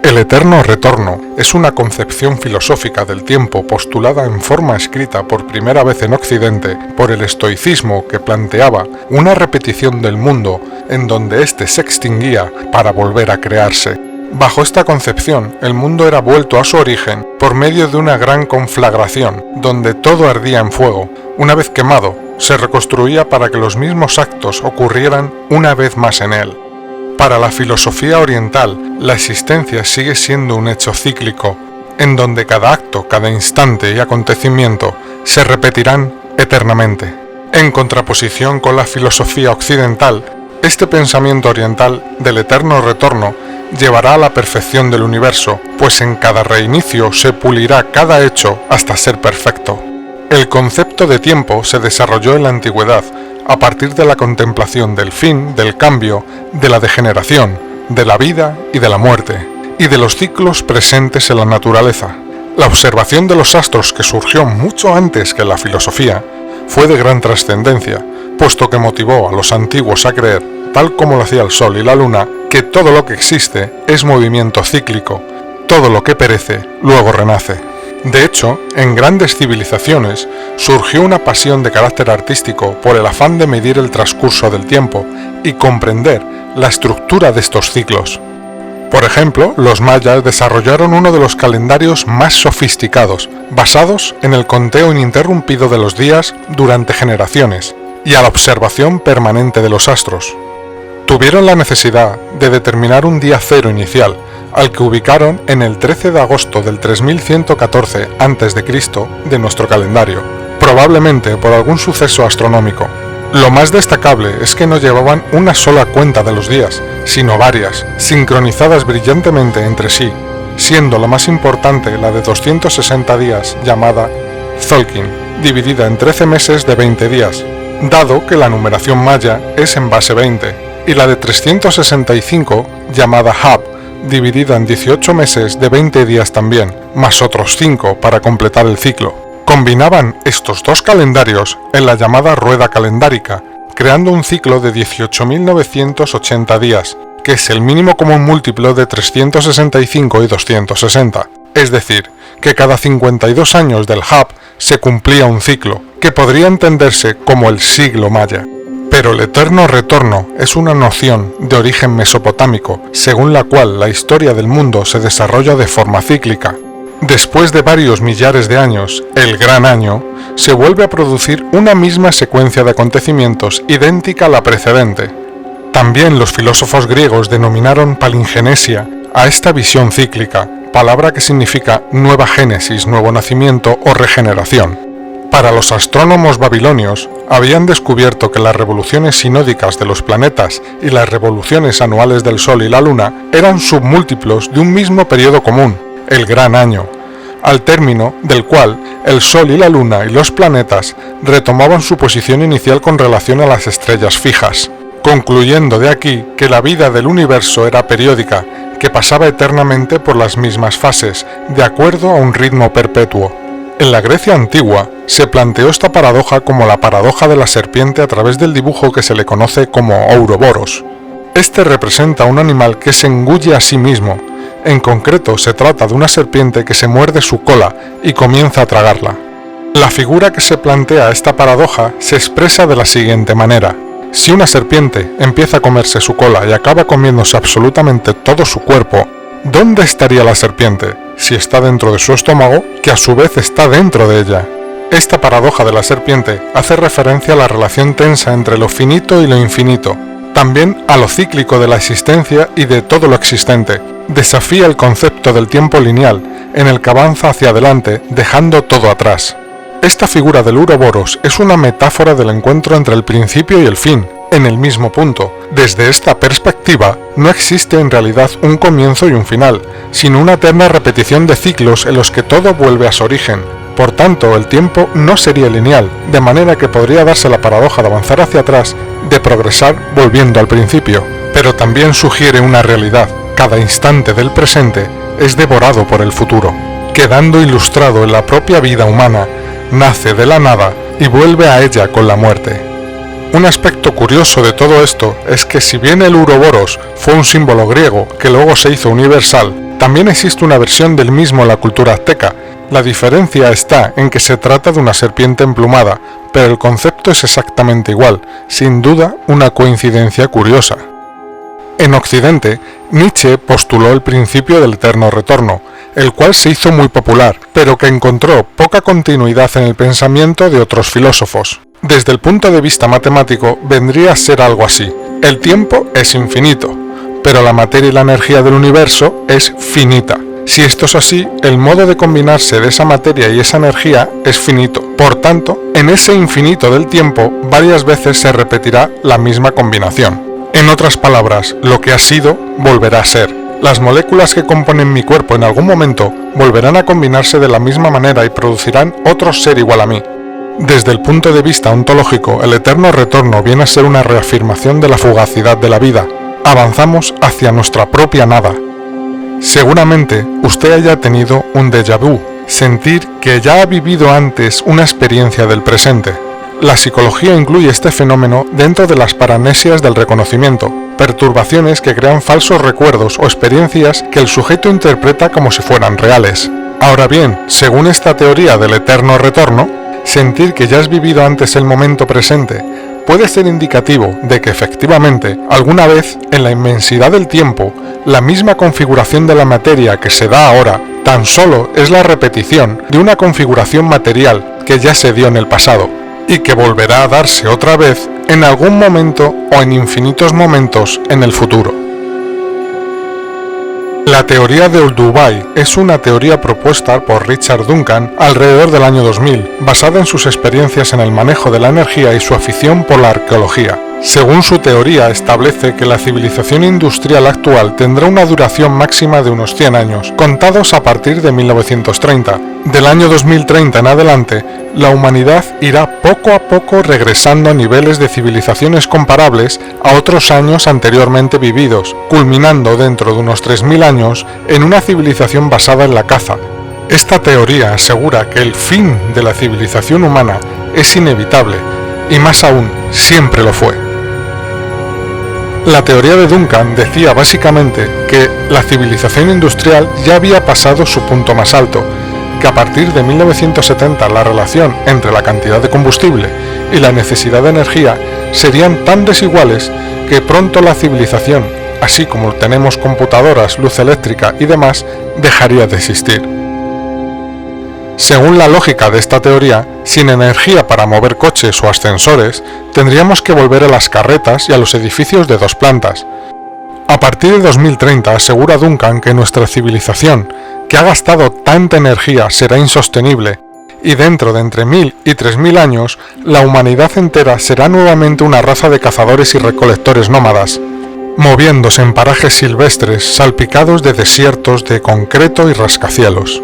El eterno retorno es una concepción filosófica del tiempo postulada en forma escrita por primera vez en Occidente por el estoicismo, que planteaba una repetición del mundo en donde éste se extinguía para volver a crearse. Bajo esta concepción, el mundo era vuelto a su origen por medio de una gran conflagración, donde todo ardía en fuego. Una vez quemado, se reconstruía para que los mismos actos ocurrieran una vez más en él. Para la filosofía oriental, la existencia sigue siendo un hecho cíclico, en donde cada acto, cada instante y acontecimiento se repetirán eternamente. En contraposición con la filosofía occidental, este pensamiento oriental del eterno retorno llevará a la perfección del universo, pues en cada reinicio se pulirá cada hecho hasta ser perfecto. El concepto de tiempo se desarrolló en la antigüedad, a partir de la contemplación del fin, del cambio, de la degeneración, de la vida y de la muerte, y de los ciclos presentes en la naturaleza. La observación de los astros, que surgió mucho antes que la filosofía, fue de gran trascendencia, puesto que motivó a los antiguos a creer, tal como lo hacía el Sol y la Luna, que todo lo que existe es movimiento cíclico, todo lo que perece luego renace. De hecho, en grandes civilizaciones surgió una pasión de carácter artístico por el afán de medir el transcurso del tiempo y comprender la estructura de estos ciclos. Por ejemplo, los mayas desarrollaron uno de los calendarios más sofisticados, basados en el conteo ininterrumpido de los días durante generaciones y a la observación permanente de los astros. Tuvieron la necesidad de determinar un día cero inicial, al que ubicaron en el 13 de agosto del 3114 a.C. de nuestro calendario, probablemente por algún suceso astronómico. Lo más destacable es que no llevaban una sola cuenta de los días, sino varias, sincronizadas brillantemente entre sí, siendo la más importante la de 260 días, llamada Tzolk'in, dividida en 13 meses de 20 días, dado que la numeración maya es en base 20, y la de 365, llamada Hab, dividida en 18 meses de 20 días también, más otros 5 para completar el ciclo. Combinaban estos dos calendarios en la llamada rueda calendárica, creando un ciclo de 18.980 días, que es el mínimo común múltiplo de 365 y 260. Es decir, que cada 52 años del Hab se cumplía un ciclo, que podría entenderse como el siglo maya. Pero el eterno retorno es una noción de origen mesopotámico, según la cual la historia del mundo se desarrolla de forma cíclica. Después de varios millares de años, el Gran Año, se vuelve a producir una misma secuencia de acontecimientos idéntica a la precedente. También los filósofos griegos denominaron palingenesia a esta visión cíclica, palabra que significa nueva génesis, nuevo nacimiento o regeneración. Para los astrónomos babilonios, habían descubierto que las revoluciones sinódicas de los planetas y las revoluciones anuales del Sol y la Luna eran submúltiplos de un mismo periodo común, el Gran Año, al término del cual el Sol y la Luna y los planetas retomaban su posición inicial con relación a las estrellas fijas, concluyendo de aquí que la vida del universo era periódica, que pasaba eternamente por las mismas fases, de acuerdo a un ritmo perpetuo. En la Grecia antigua se planteó esta paradoja como la paradoja de la serpiente a través del dibujo que se le conoce como Ouroboros. Este representa un animal que se engulle a sí mismo. En concreto, se trata de una serpiente que se muerde su cola y comienza a tragarla. La figura que se plantea esta paradoja se expresa de la siguiente manera. Si una serpiente empieza a comerse su cola y acaba comiéndose absolutamente todo su cuerpo, ¿dónde estaría la serpiente? Si está dentro de su estómago, que a su vez está dentro de ella. Esta paradoja de la serpiente hace referencia a la relación tensa entre lo finito y lo infinito, también a lo cíclico de la existencia y de todo lo existente. Desafía el concepto del tiempo lineal, en el que avanza hacia adelante, dejando todo atrás. Esta figura del Ouroboros es una metáfora del encuentro entre el principio y el fin, en el mismo punto. Desde esta perspectiva, no existe en realidad un comienzo y un final, sino una eterna repetición de ciclos en los que todo vuelve a su origen. Por tanto, el tiempo no sería lineal, de manera que podría darse la paradoja de avanzar hacia atrás, de progresar volviendo al principio. Pero también sugiere una realidad: cada instante del presente es devorado por el futuro, quedando ilustrado en la propia vida humana, nace de la nada y vuelve a ella con la muerte. Un aspecto curioso de todo esto es que si bien el Ouroboros fue un símbolo griego que luego se hizo universal, También existe una versión del mismo en la cultura azteca. La diferencia está en que se trata de una serpiente emplumada, pero el concepto es exactamente igual, sin duda una coincidencia curiosa. En Occidente, Nietzsche postuló el principio del eterno retorno, el cual se hizo muy popular, pero que encontró poca continuidad en el pensamiento de otros filósofos. Desde el punto de vista matemático, vendría a ser algo así. El tiempo es infinito, pero la materia y la energía del universo es finita. Si esto es así, el modo de combinarse de esa materia y esa energía es finito. Por tanto, en ese infinito del tiempo, varias veces se repetirá la misma combinación. En otras palabras, lo que ha sido, volverá a ser. Las moléculas que componen mi cuerpo en algún momento volverán a combinarse de la misma manera y producirán otro ser igual a mí. Desde el punto de vista ontológico, el eterno retorno viene a ser una reafirmación de la fugacidad de la vida. Avanzamos hacia nuestra propia nada. Seguramente usted haya tenido un déjà vu, sentir que ya ha vivido antes una experiencia del presente. La psicología incluye este fenómeno dentro de las paranesias del reconocimiento, perturbaciones que crean falsos recuerdos o experiencias que el sujeto interpreta como si fueran reales. Ahora bien, según esta teoría del eterno retorno, sentir que ya has vivido antes el momento presente puede ser indicativo de que efectivamente, alguna vez, en la inmensidad del tiempo, la misma configuración de la materia que se da ahora tan solo es la repetición de una configuración material que ya se dio en el pasado, y que volverá a darse otra vez en algún momento o en infinitos momentos en el futuro. La teoría de Olduvai es una teoría propuesta por Richard Duncan alrededor del año 2000, basada en sus experiencias en el manejo de la energía y su afición por la arqueología. Según su teoría, establece que la civilización industrial actual tendrá una duración máxima de unos 100 años, contados a partir de 1930. Del año 2030 en adelante, la humanidad irá poco a poco regresando a niveles de civilizaciones comparables a otros años anteriormente vividos, culminando dentro de unos 3000 años en una civilización basada en la caza. Esta teoría asegura que el fin de la civilización humana es inevitable, y más aún, siempre lo fue. La teoría de Duncan decía básicamente que la civilización industrial ya había pasado su punto más alto, que a partir de 1970 la relación entre la cantidad de combustible y la necesidad de energía serían tan desiguales que pronto la civilización, así como tenemos computadoras, luz eléctrica y demás, dejaría de existir. Según la lógica de esta teoría, sin energía para mover coches o ascensores, tendríamos que volver a las carretas y a los edificios de 2 plantas. A partir de 2030 asegura Duncan que nuestra civilización, que ha gastado tanta energía, será insostenible, y dentro de entre 1000 y 3000 años, la humanidad entera será nuevamente una raza de cazadores y recolectores nómadas, moviéndose en parajes silvestres salpicados de desiertos de concreto y rascacielos.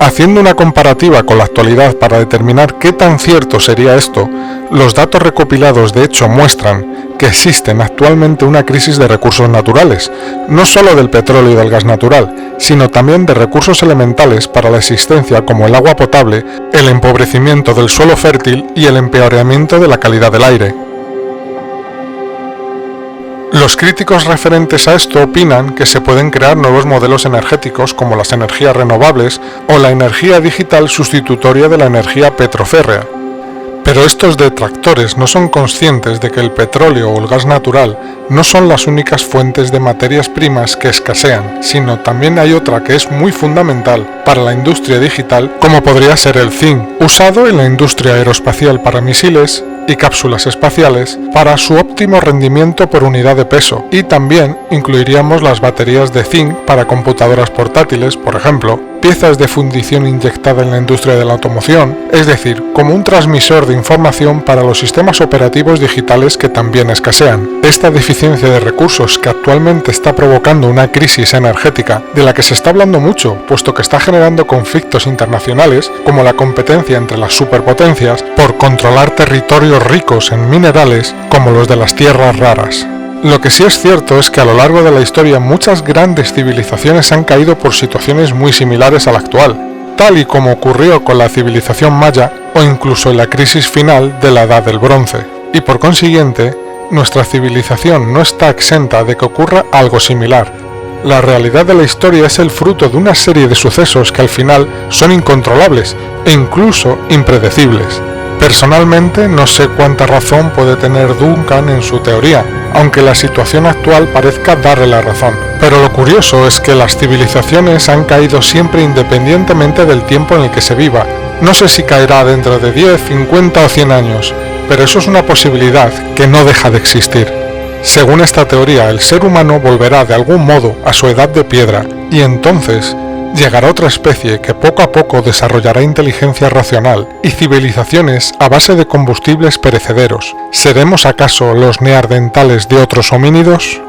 Haciendo una comparativa con la actualidad para determinar qué tan cierto sería esto, los datos recopilados de hecho muestran que existen actualmente una crisis de recursos naturales, no solo del petróleo y del gas natural, sino también de recursos elementales para la existencia como el agua potable, el empobrecimiento del suelo fértil y el empeoramiento de la calidad del aire. Los críticos referentes a esto opinan que se pueden crear nuevos modelos energéticos como las energías renovables o la energía digital sustitutoria de la energía petroférrea. Pero estos detractores no son conscientes de que el petróleo o el gas natural no son las únicas fuentes de materias primas que escasean, sino también hay otra que es muy fundamental para la industria digital, como podría ser el zinc, usado en la industria aeroespacial para misiles y cápsulas espaciales para su óptimo rendimiento por unidad de peso, y también incluiríamos las baterías de zinc para computadoras portátiles, por ejemplo, piezas de fundición inyectada en la industria de la automoción, es decir, como un transmisor de información para los sistemas operativos digitales que también escasean. Esta deficiencia de recursos que actualmente está provocando una crisis energética de la que se está hablando mucho, puesto que está generando conflictos internacionales como la competencia entre las superpotencias por controlar territorios ricos en minerales como los de las tierras raras. Lo que sí es cierto es que a lo largo de la historia muchas grandes civilizaciones han caído por situaciones muy similares a la actual, tal y como ocurrió con la civilización maya o incluso en la crisis final de la Edad del Bronce, y por consiguiente, nuestra civilización no está exenta de que ocurra algo similar. La realidad de la historia es el fruto de una serie de sucesos que al final son incontrolables e incluso impredecibles. Personalmente no sé cuánta razón puede tener Duncan en su teoría, aunque la situación actual parezca darle la razón. Pero lo curioso es que las civilizaciones han caído siempre independientemente del tiempo en el que se viva. No sé si caerá dentro de 10, 50 o 100 años, pero eso es una posibilidad que no deja de existir. Según esta teoría, el ser humano volverá de algún modo a su edad de piedra, y entonces llegará otra especie que poco a poco desarrollará inteligencia racional y civilizaciones a base de combustibles perecederos. ¿Seremos acaso los neandertales de otros homínidos?